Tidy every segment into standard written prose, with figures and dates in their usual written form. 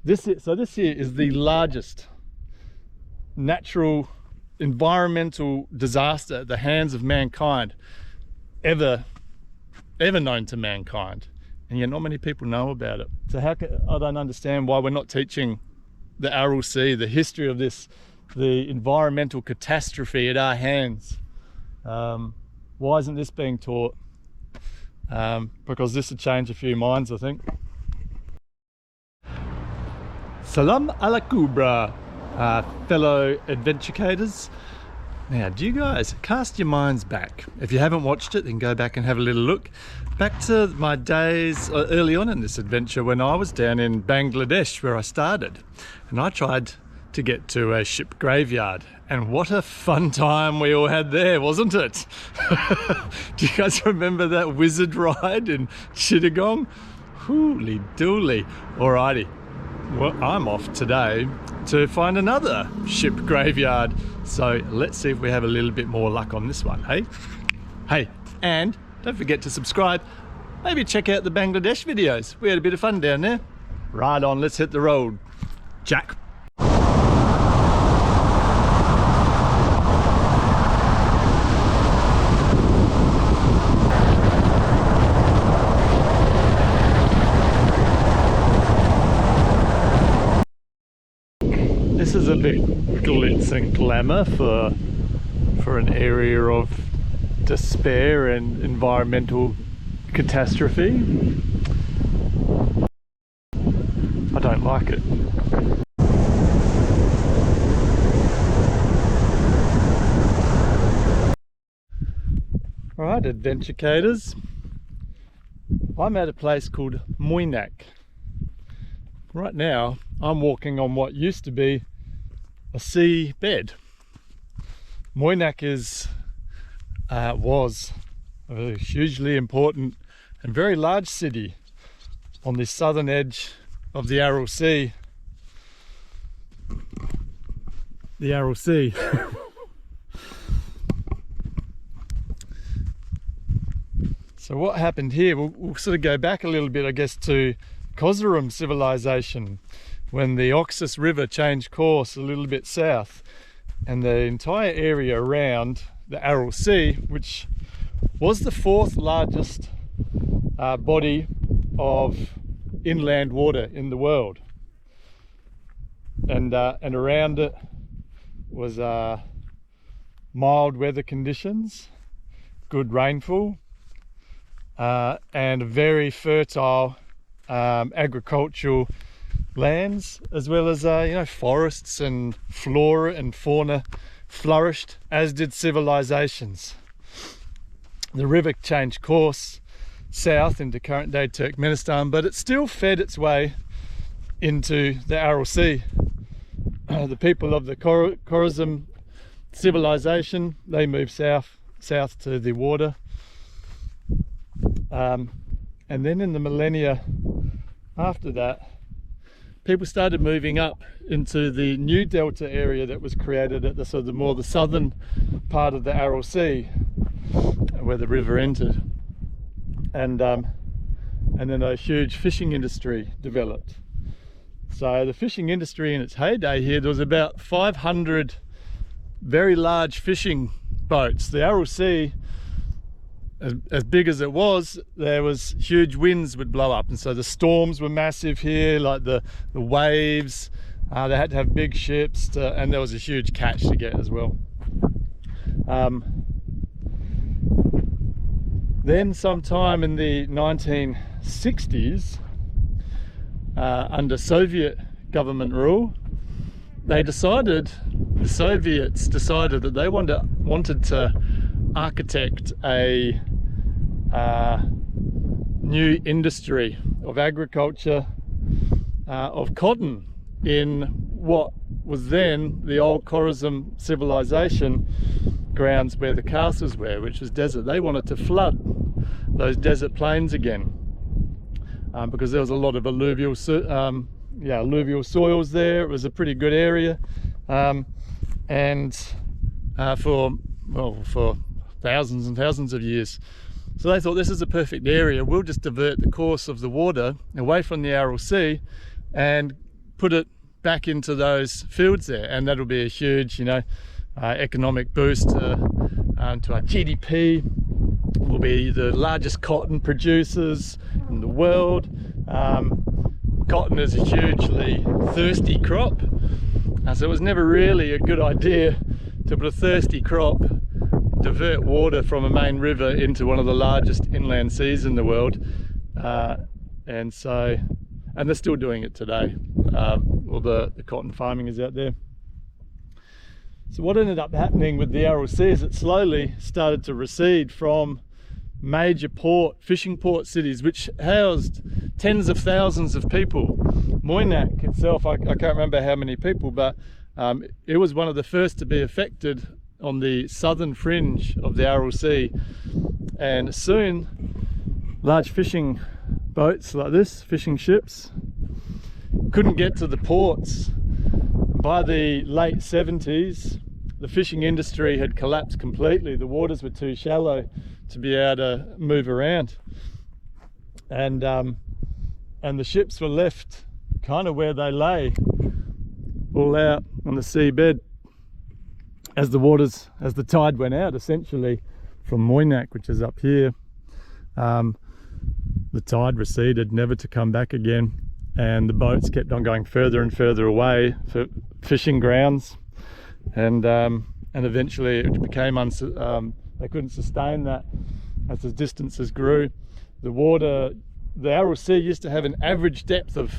This here is the largest natural environmental disaster at the hands of mankind ever known to mankind, and yet not many people know about it. So I don't understand why we're not teaching the Aral Sea, the history of this, the environmental catastrophe at our hands. Why isn't this being taught? Because this would change a few minds, I think. Salam ala kubra, fellow adventurators. Now, do you guys cast your minds back? If you haven't watched it, then go back and have a little look. Back to my days early on in this adventure when I was down in Bangladesh where I started. And I tried to get to a ship graveyard. And what a fun time we all had there, wasn't it? Do you guys remember that wizard ride in Chittagong? Hooly dooly. Alrighty. Well, I'm off today to find another ship graveyard. So let's see if we have a little bit more luck on this one, hey? Hey, and don't forget to subscribe. Maybe check out the Bangladesh videos. We had a bit of fun down there. Right on, let's hit the road, Jack. This is a bit glitz and glamour for an area of despair and environmental catastrophe. I don't like it. Alright, adventurators. I'm at a place called Muynak. Right now, I'm walking on what used to be a sea bed. Muynak was a hugely important and very large city on the southern edge of the Aral Sea. The Aral Sea. So what happened here, we'll sort of go back a little bit, I guess, to Kozarum civilization, when the Oxus River changed course a little bit south, and the entire area around the Aral Sea, which was the fourth largest body of inland water in the world, and around it was mild weather conditions, good rainfall, and very fertile agricultural lands, as well as forests and flora and fauna flourished, as did civilizations. The river changed course south into current day Turkmenistan, but it still fed its way into the Aral Sea. The people of the Khorazm civilization, they moved south to the water, and then in the millennia after that, people started moving up into the new delta area that was created at the sort of more the southern part of the Aral Sea, where the river entered, and then a huge fishing industry developed. So the fishing industry in its heyday here, there was about 500 very large fishing boats. The Aral Sea, as big as it was, there was huge winds would blow up, and so the storms were massive here, like the waves. They had to have big ships and there was a huge catch to get as well. Then sometime in the 1960s, under Soviet government rule, the Soviets decided that they wanted to architect a new industry of agriculture, of cotton, in what was then the old Khorazm civilization grounds where the castles were, which was desert. They wanted to flood those desert plains again, because there was a lot of alluvial soils there. It was a pretty good area, and for thousands and thousands of years. So they thought, this is a perfect area, we'll just divert the course of the water away from the Aral Sea and put it back into those fields there, and that'll be a huge, you know, economic boost to our GDP. We'll be the largest cotton producers in the world. Cotton is a hugely thirsty crop, so it was never really a good idea to put a thirsty crop, divert water from a main river into one of the largest inland seas in the world. And they're still doing it today. All the cotton farming is out there. So what ended up happening with the Aral Sea is it slowly started to recede from major fishing port cities, which housed tens of thousands of people. Muynak itself, I can't remember how many people, but it was one of the first to be affected on the southern fringe of the Aral Sea. And soon, large fishing boats like this, fishing ships, couldn't get to the ports. By the late 70s, the fishing industry had collapsed completely. The waters were too shallow to be able to move around, and the ships were left kind of where they lay, all out on the seabed as the tide went out, essentially from Muynak, which is up here. The tide receded, never to come back again, and the boats kept on going further and further away for fishing grounds, and eventually it became they couldn't sustain that as the distances grew. The Aral Sea used to have an average depth of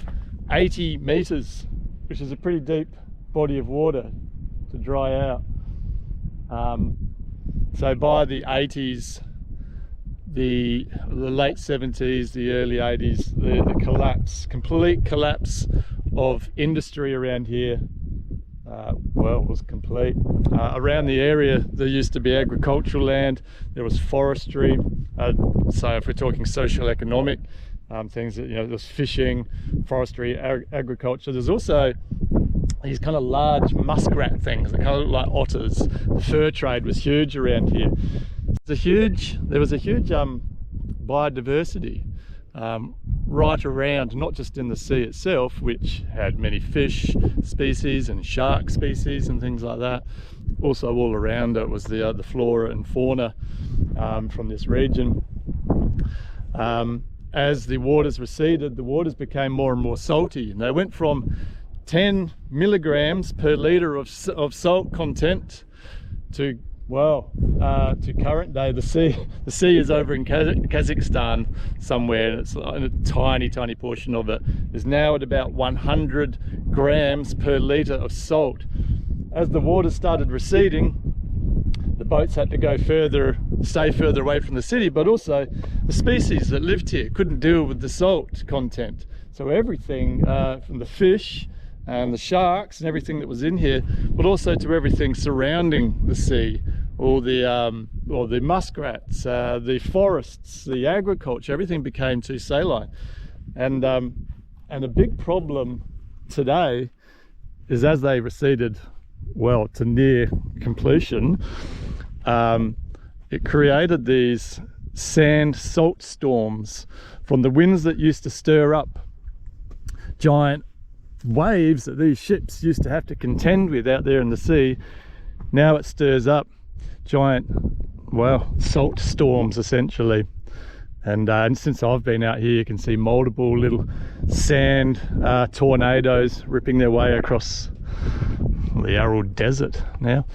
80 meters, which is a pretty deep body of water to dry out. So by the 80s, the late 70s, the early 80s, the complete collapse of industry around here, it was complete. Around the area there used to be agricultural land, there was forestry, so if we're talking social economic things, you know, there's fishing, forestry, agriculture. There's also these kind of large muskrat things that kind of look like otters. The fur trade was huge around here. There was a huge biodiversity right around, not just in the sea itself, which had many fish species and shark species and things like that. Also all around it was the flora and fauna from this region. As the waters receded, the waters became more and more salty, and they went from 10 milligrams per litre of salt content to current day. The sea is over in Kazakhstan somewhere, and it's a tiny portion of it is now at about 100 grams per litre of salt. As the water started receding, the boats had to go stay further away from the city, but also the species that lived here couldn't deal with the salt content. So everything from the fish and the sharks and everything that was in here, but also to everything surrounding the sea, all the muskrats, the forests, the agriculture, everything became too saline. And a big problem today is, as they receded to near completion, it created these salt storms from the winds that used to stir up giant waves that these ships used to have to contend with out there in the sea. Now it stirs up giant salt storms essentially, and since I've been out here, you can see multiple little sand tornadoes ripping their way across the Aral desert now.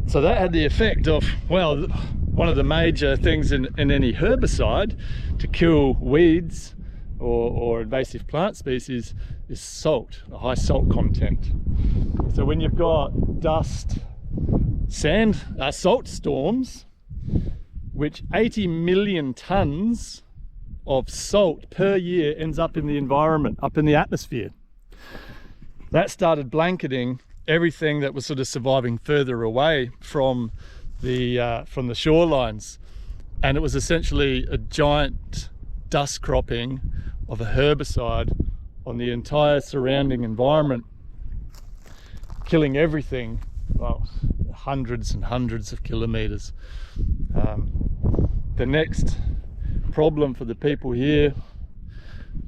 So that had the effect of, one of the major things in any herbicide to kill weeds or invasive plant species is salt, a high salt content. So when you've got dust, salt storms, which 80 million tons of salt per year ends up in the environment, up in the atmosphere, that started blanketing everything that was sort of surviving further away from the shorelines, and it was essentially a giant dust cropping of a herbicide on the entire surrounding environment, killing everything, hundreds and hundreds of kilometers. The next problem for the people here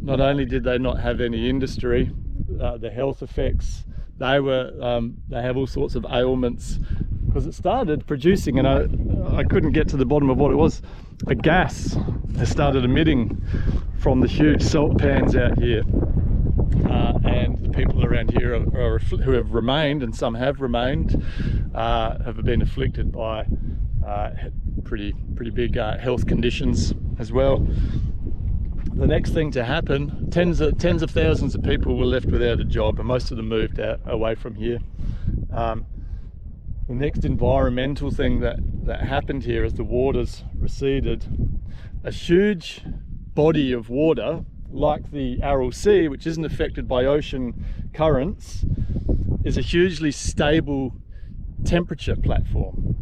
not only did they not have any industry, the health effects, they have all sorts of ailments, because it started producing, and I couldn't get to the bottom of what it was, a gas that started emitting from the huge salt pans out here. And the people around here who have remained, and some have remained, have been afflicted by pretty big health conditions as well. The next thing to happen, tens of thousands of people were left without a job, and most of them moved away from here. The next environmental thing that happened here as the waters receded, a huge body of water like the Aral Sea, which isn't affected by ocean currents, is a hugely stable temperature platform,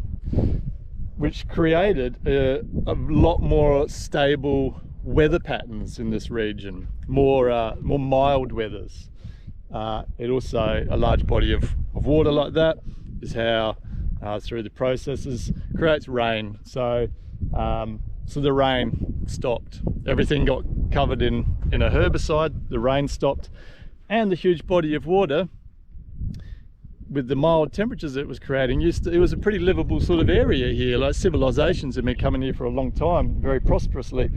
which created a lot more stable weather patterns in this region, more mild weathers. It also, a large body of water like that is how through the processes creates rain. So the rain stopped, everything got covered in a herbicide, the rain stopped, and the huge body of water with the mild temperatures it was creating, it was a pretty livable sort of area here. Like, civilizations have been coming here for a long time, very prosperously.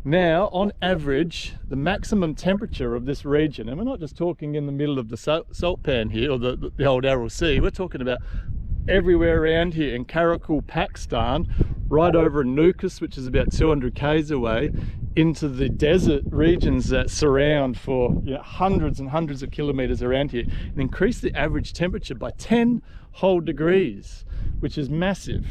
Now, on average, the maximum temperature of this region, and we're not just talking in the middle of the salt pan here, or the old Aral Sea, we're talking about everywhere around here in Karakul, Pakistan, right over in Nukus, which is about 200 k's away, into the desert regions that surround for hundreds and hundreds of kilometers around here, and increase the average temperature by 10 whole degrees, which is massive.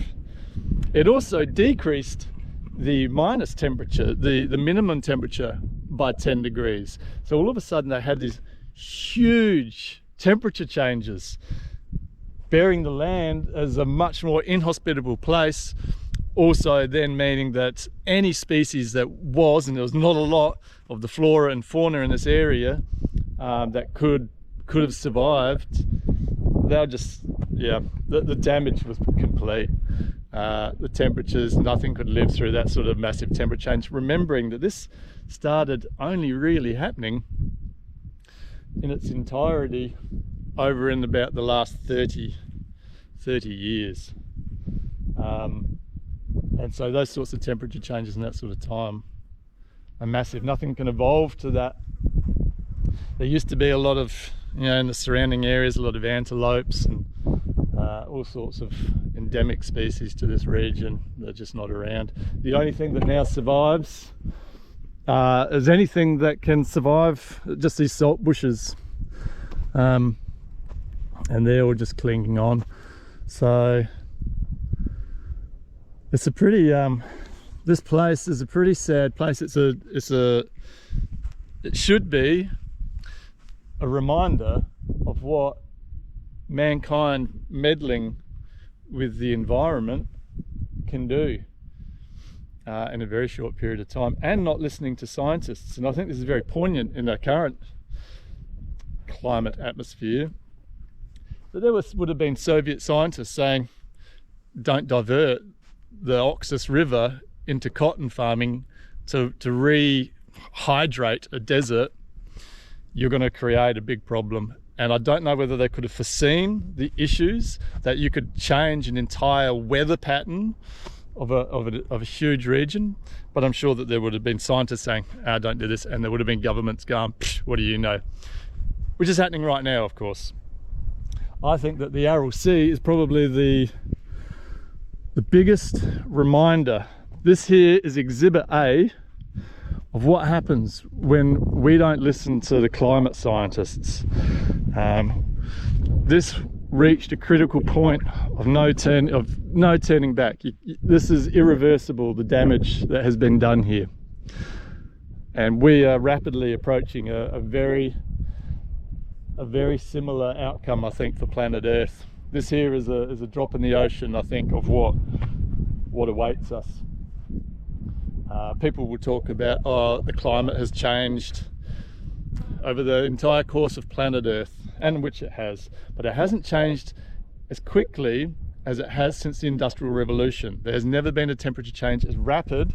It also decreased the minus temperature, the minimum temperature, by 10 degrees. So all of a sudden they had these huge temperature changes, bearing the land as a much more inhospitable place. Also then meaning that any species that was, and there was not a lot of the flora and fauna in this area that could have survived, they were just, the damage was complete. The temperatures, nothing could live through that sort of massive temperature change. Remembering that this started only really happening in its entirety over in about the last 30 years. And so those sorts of temperature changes in that sort of time are massive. Nothing can evolve to that. There used to be a lot of, in the surrounding areas, a lot of antelopes and all sorts of endemic species to this region. They're just not around. The only thing that now survives is anything that can survive, just these salt bushes. And they're all just clinging on. So it's a pretty, this place is a pretty sad place. It should be a reminder of what mankind meddling with the environment can do in a very short period of time, and not listening to scientists. And I think this is very poignant in our current climate atmosphere, that there would have been Soviet scientists saying, don't divert the Oxus River into cotton farming to rehydrate a desert. You're going to create a big problem. And I don't know whether they could have foreseen the issues, that you could change an entire weather pattern of a huge region. But I'm sure that there would have been scientists saying, don't do this, and there would have been governments going, what do you know? Which is happening right now, of course. I think that the Aral Sea is probably the biggest reminder. This here is Exhibit A of what happens when we don't listen to the climate scientists. This reached a critical point of no turning back. This is irreversible, the damage that has been done here, and we are rapidly approaching a very similar outcome, I think, for planet Earth. This here is a drop in the ocean, I think, of what awaits us. People will talk about, the climate has changed over the entire course of planet Earth, and which it has, but it hasn't changed as quickly as it has since the Industrial Revolution. There has never been a temperature change as rapid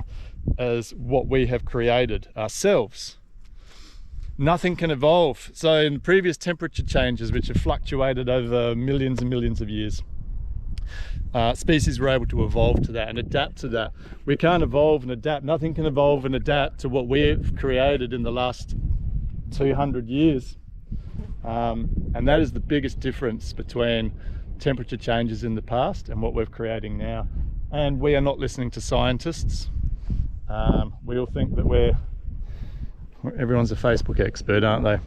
as what we have created ourselves. Nothing can evolve. So in previous temperature changes, which have fluctuated over millions and millions of years, species were able to evolve to that and adapt to that. We can't evolve and adapt. Nothing can evolve and adapt to what we've created in the last 200 years. And that is the biggest difference between temperature changes in the past and what we're creating now. And we are not listening to scientists. We all think that everyone's a Facebook expert, aren't they?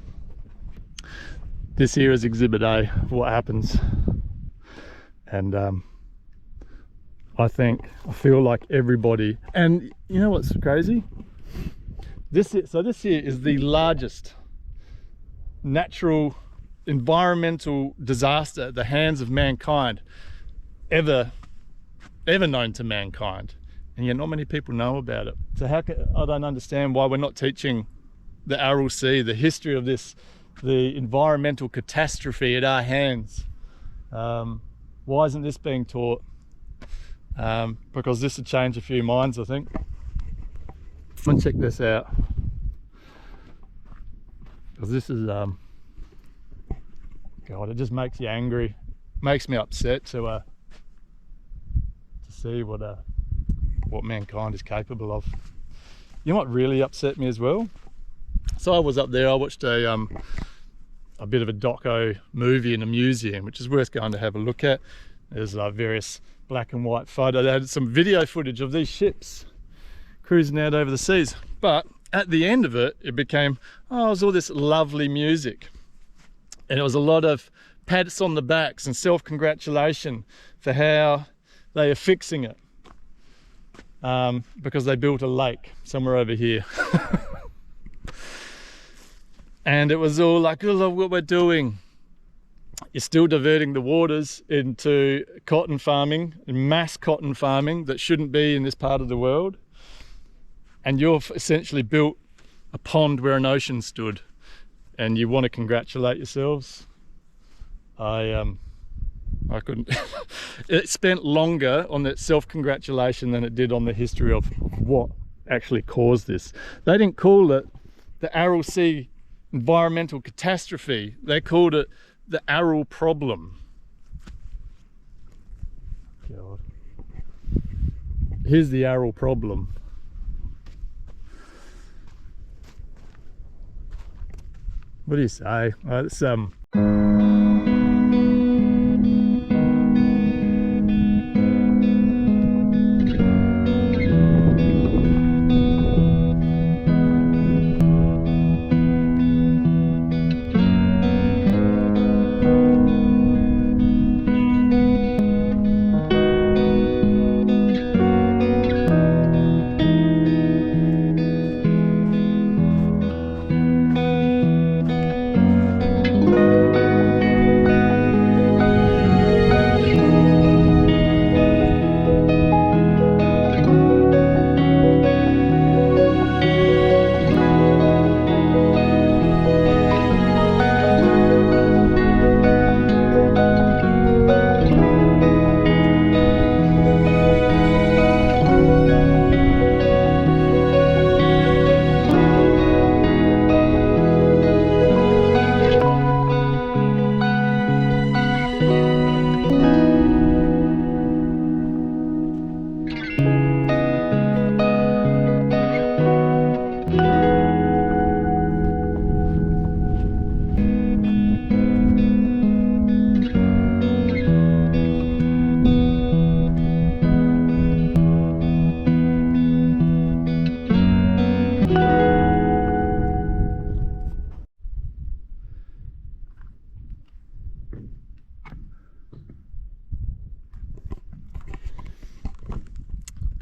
This here is exhibit A of what happens. And I feel like everybody, and you know what's crazy? This here is the largest natural environmental disaster at the hands of mankind ever known to mankind, and yet not many people know about it. So I don't understand why we're not teaching the Aral Sea, the history of this, the environmental catastrophe at our hands. Why isn't this being taught? Because this would change a few minds, I think. Come and check this out, because this is God, it just makes you angry, makes me upset to see what mankind is capable of. You know what really upset me as well? So I was up there, I watched a bit of a doco movie in a museum, which is worth going to have a look at. There's various black and white photos. They had some video footage of these ships cruising out over the seas. But at the end of it, it became, it was all this lovely music. And it was a lot of pats on the backs and self-congratulation for how they are fixing it. Because they built a lake somewhere over here. And it was all like, oh, look what we're doing. You're still diverting the waters into cotton farming, mass cotton farming that shouldn't be in this part of the world. And you've essentially built a pond where an ocean stood, and you want to congratulate yourselves. I couldn't. It spent longer on that self-congratulation than it did on the history of what actually caused this. They didn't call it the Aral Sea environmental catastrophe. They called it the Aral problem. God. Here's the Aral problem. What do you say? It's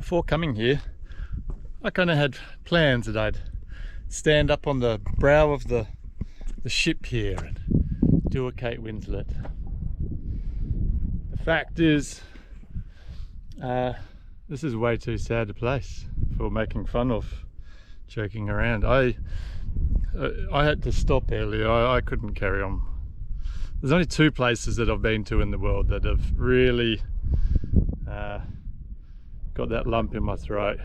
before coming here, I kind of had plans that I'd stand up on the brow of the ship here and do a Kate Winslet. The fact is, this is way too sad a place for making fun of, joking around. I had to stop earlier. I couldn't carry on. There's only two places that I've been to in the world that have really got that lump in my throat.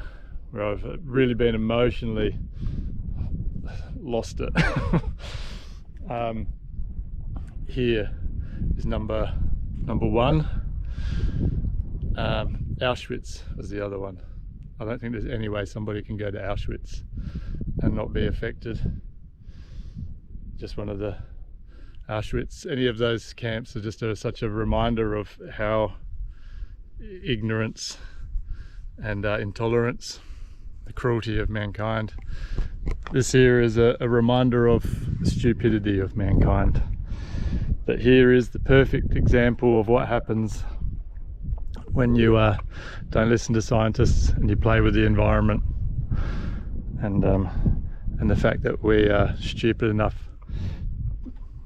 where I've really been emotionally lost it. Here is number one. Auschwitz was the other one. I don't think there's any way somebody can go to Auschwitz and not be affected. Just one of the Auschwitz, any of those camps are just such a reminder of how ignorance and intolerance, the cruelty of mankind. This here is a reminder of the stupidity of mankind. But here is the perfect example of what happens when you don't listen to scientists and you play with the environment, and the fact that we are stupid enough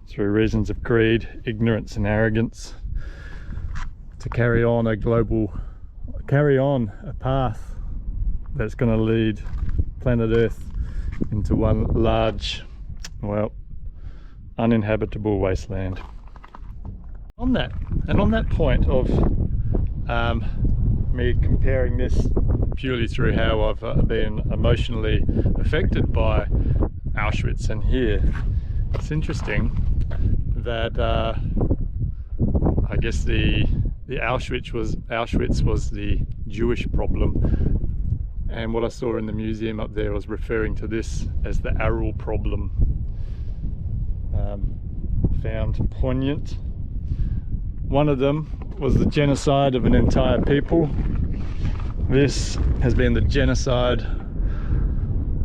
through reasons of greed, ignorance and arrogance to carry on a path that's going to lead planet Earth into one large, well, uninhabitable wasteland. On that point of me comparing this purely through how I've been emotionally affected by Auschwitz and here, it's interesting that I guess the Auschwitz was the Jewish problem, and what I saw in the museum up there was referring to this as the Aral problem. Found poignant. One of them was the genocide of an entire people. This has been the genocide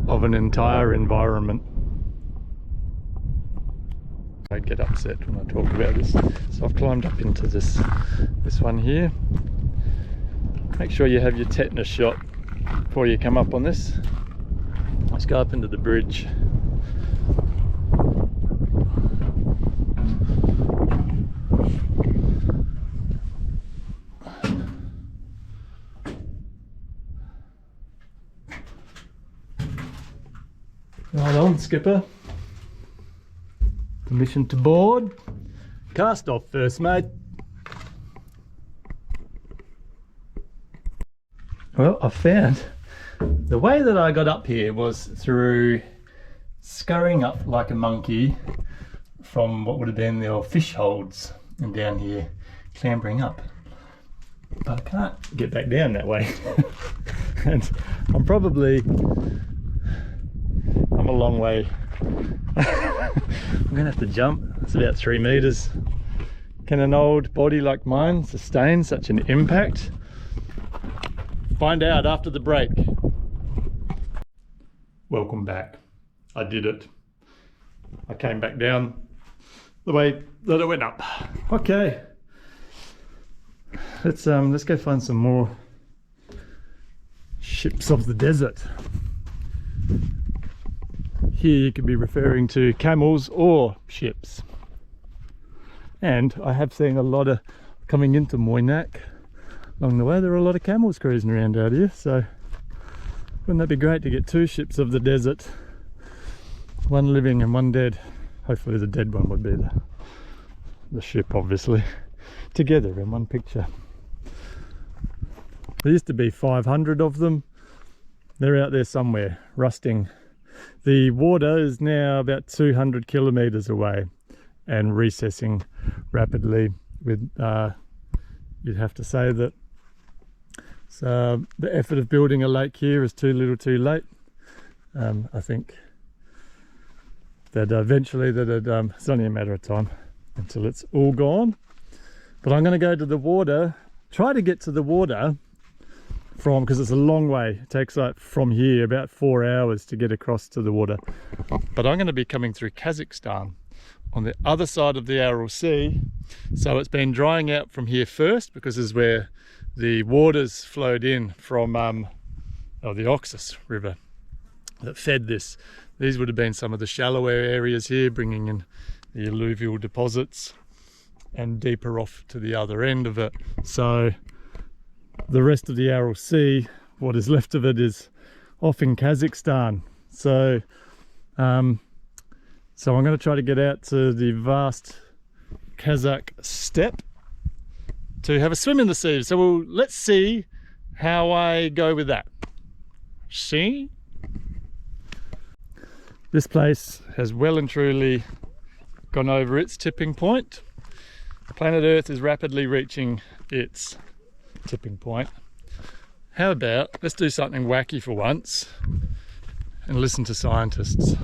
of an entire environment. I get upset when I talk about this, so I've climbed up into this one here. Make sure you have your tetanus shot before you come up on this. Let's go up into the bridge. Right on, skipper. Permission to board. Cast off first, mate. Well, I found the way that I got up here was through scurrying up like a monkey from what would have been the old fish holds and down here, clambering up. But I can't get back down that way. And I'm a long way. I'm gonna have to jump. It's about 3 meters. Can an old body like mine sustain such an impact? Find out after the break. Welcome back. I did it. I came back down the way that it went up. Okay. Let's go find some more ships of the desert. Here you could be referring to camels or ships. And I have seen a lot of, coming into Muynak along the way, there are a lot of camels cruising around out here, so wouldn't that be great to get 2 ships of the desert, one living and one dead. Hopefully the dead one would be the ship, obviously, together in one picture. There used to be 500 of them. They're out there somewhere rusting. The water is now about 200 kilometers away and recessing rapidly. With you'd have to say that the effort of building a lake here is too little too late. I think that eventually it's only a matter of time until it's all gone. But I'm going to go to the water, try to get to the water because it's a long way. It takes like from here about 4 hours to get across to the water. But I'm going to be coming through Kazakhstan on the other side of the Aral Sea. So it's been drying out from here first, because this is where the waters flowed in from the Oxus River that fed this. These would have been some of the shallower areas here, bringing in the alluvial deposits, and deeper off to the other end of it. So the rest of the Aral Sea, what is left of it, is off in Kazakhstan. So I'm going to try to get out to the vast Kazakh steppe to have a swim in the sea. So let's see how I go with that. See? This place has well and truly gone over its tipping point. Planet Earth is rapidly reaching its tipping point. How about let's do something wacky for once and listen to scientists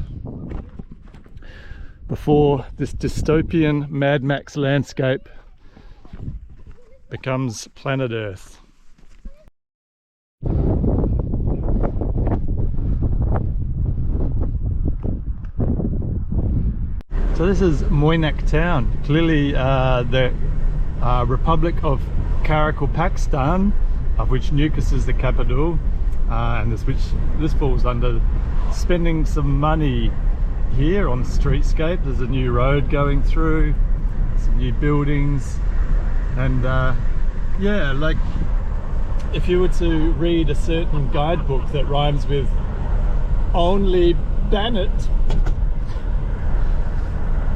before this dystopian Mad Max landscape becomes planet Earth. So this is Muynak town, clearly the Republic of Pakistan, of which Nukus is the capital, and this falls under spending some money here on the streetscape. There's a new road going through, some new buildings, and yeah, like if you were to read a certain guidebook that rhymes with only Bennett,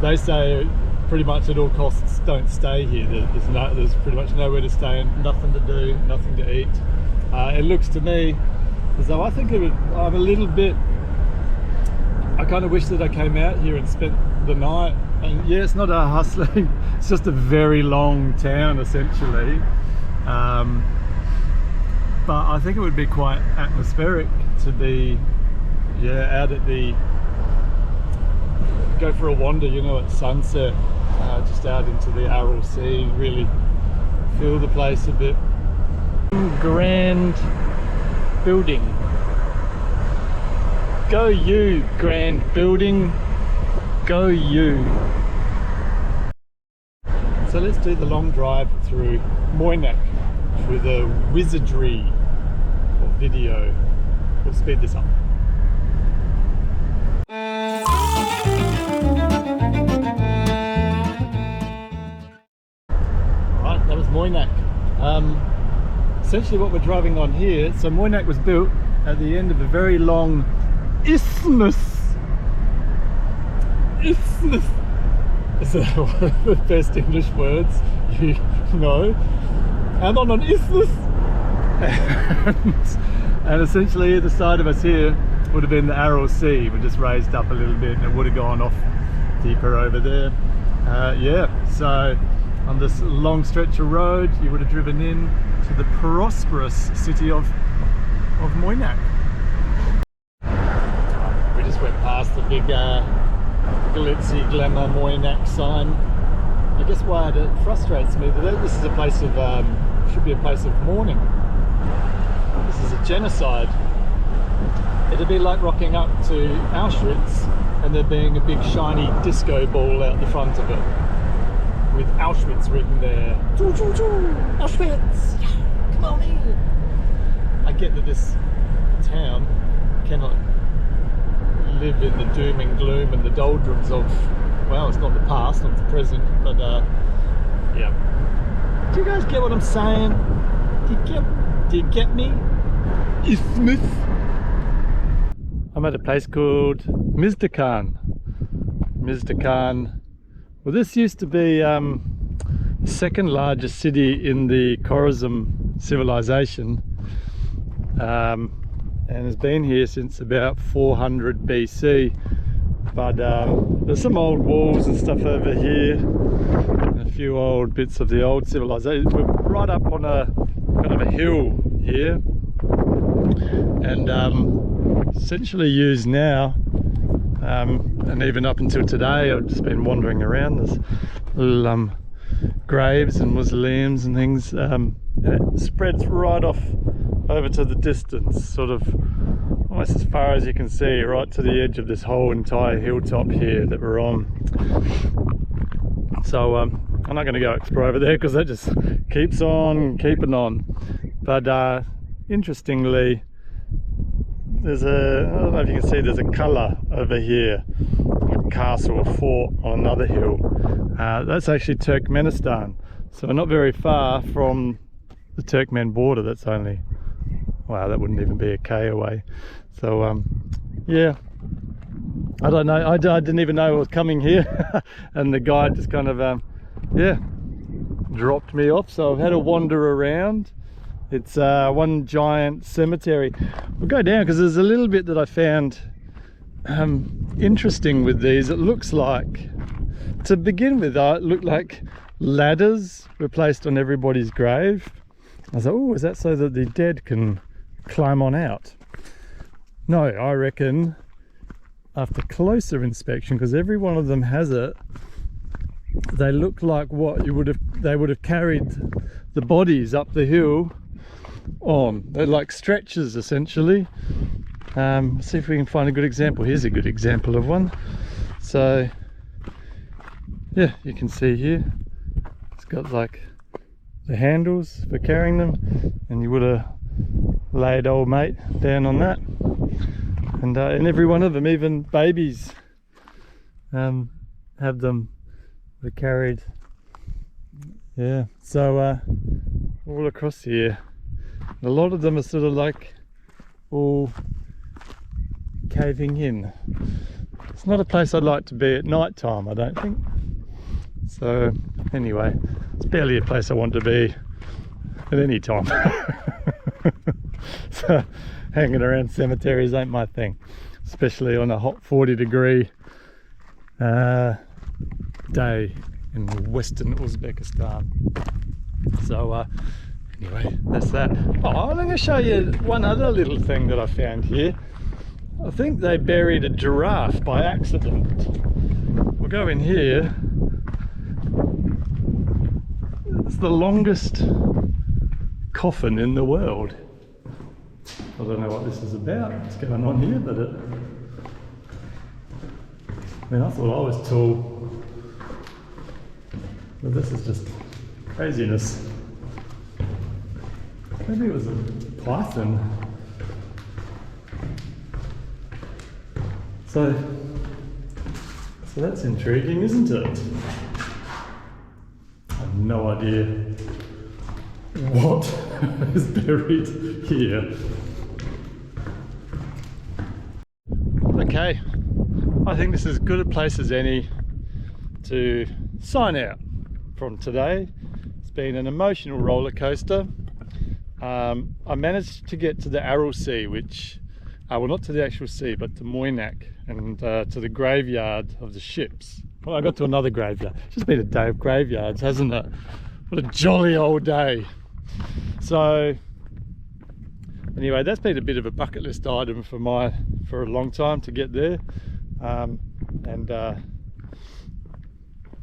they say pretty much at all costs don't stay here. There's pretty much nowhere to stay and nothing to do, nothing to eat. It looks to me as though I kind of wish that I came out here and spent the night. And yeah, it's not a hustling, it's just a very long town essentially. But I think it would be quite atmospheric to be, yeah, out at the, go for a wander, you know, at sunset, just out into the Aral Sea, really feel the place a bit. Grand building. Go you, grand building. Go you. So let's do the long drive through Muynak with a wizardry of video. We'll speed this up. Right, that was Muynak. Essentially what we're driving on here, so Muynak was built at the end of a very long isthmus. Isthmus. Is that one of the best English words you know? And on an isthmus. And essentially the side of us here would have been the Aral Sea. We just raised up a little bit and it would have gone off deeper over there. Yeah, so on this long stretch of road you would have driven in to the prosperous city of Muynak. We just went past the big glitzy glamour Muynak sign. I guess why it frustrates me that this is a place of should be a place of mourning. This is a genocide. It'd be like rocking up to Auschwitz and there being a big shiny disco ball out the front of it with Auschwitz written there. Choo, choo, choo. Auschwitz! Come on in! I get that this town cannot live in the doom and gloom and the doldrums of, well, it's not the past, not the present, but yeah. Do you guys get what I'm saying? Do you get me? Isthmus. I'm at a place called Mizdakan. Well, this used to be the second largest city in the Khorazm civilization, and has been here since about 400 BC. But there's some old walls and stuff over here, and a few old bits of the old civilization. We're right up on a kind of a hill here, and essentially used now, and even up until today I've just been wandering around. There's little graves and mausoleums and things, and it spreads right off over to the distance, sort of almost as far as you can see, right to the edge of this whole entire hilltop here that we're on. So I'm not going to go explore over there because that just keeps on keeping on. But interestingly, there's a, I don't know if you can see, there's a colour over here, a castle or fort on another hill. That's actually Turkmenistan, so we're not very far from the Turkmen border. That's only, wow, that wouldn't even be a K away. So yeah, I don't know, I didn't even know it was coming here and the guide just kind of yeah, dropped me off, so I've had to wander around. It's one giant cemetery. We'll go down because there's a little bit that I found interesting with these. It looks like, to begin with, it looked like ladders were placed on everybody's grave. I was like, oh, is that so that the dead can climb on out? No, I reckon after closer inspection, because every one of them has it, they look like what they would have carried the bodies up the hill on. They're like stretchers essentially. See if we can find a good example. Here's a good example of one. So yeah, you can see here it's got like the handles for carrying them, and you would have laid old mate down on that. And every one of them, even babies, have them. They're carried. Yeah, so all across here, a lot of them are sort of like all caving in. It's not a place I'd like to be at night time, I don't think. So anyway, it's barely a place I want to be at any time. So hanging around cemeteries ain't my thing, especially on a hot 40-degree day in western Uzbekistan. So anyway, that's that. Oh, I'm going to show you one other little thing that I found here. I think they buried a giraffe by accident. We'll go in here. It's the longest coffin in the world. I don't know what this is about, what's going on here, but I mean, I thought I was tall, but this is just craziness. Maybe it was a python. So that's intriguing, isn't it? I have no idea what is buried here. Okay, I think this is as good a place as any to sign out from today. It's been an emotional roller coaster. I managed to get to the Aral Sea, which, well, not to the actual sea, but to Muynak, and to the graveyard of the ships. Well, I got to another graveyard. It's just been a day of graveyards, hasn't it? What a jolly old day. So anyway, that's been a bit of a bucket list item for a long time to get there.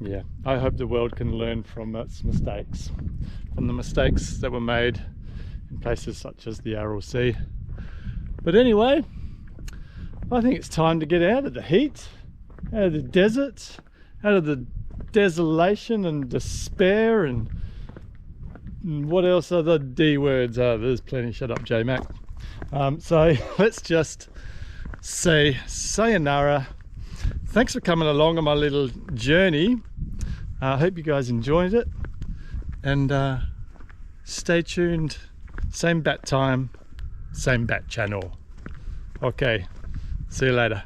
Yeah, I hope the world can learn from its mistakes, from the mistakes that were made in places such as the Aral Sea. But anyway, I think it's time to get out of the heat, out of the desert, out of the desolation and despair and what else are the D words? There's plenty. Shut up, J-Mac. So let's just say sayonara. Thanks for coming along on my little journey. I hope you guys enjoyed it, and stay tuned. Same bat time, same bat channel. Okay, see you later.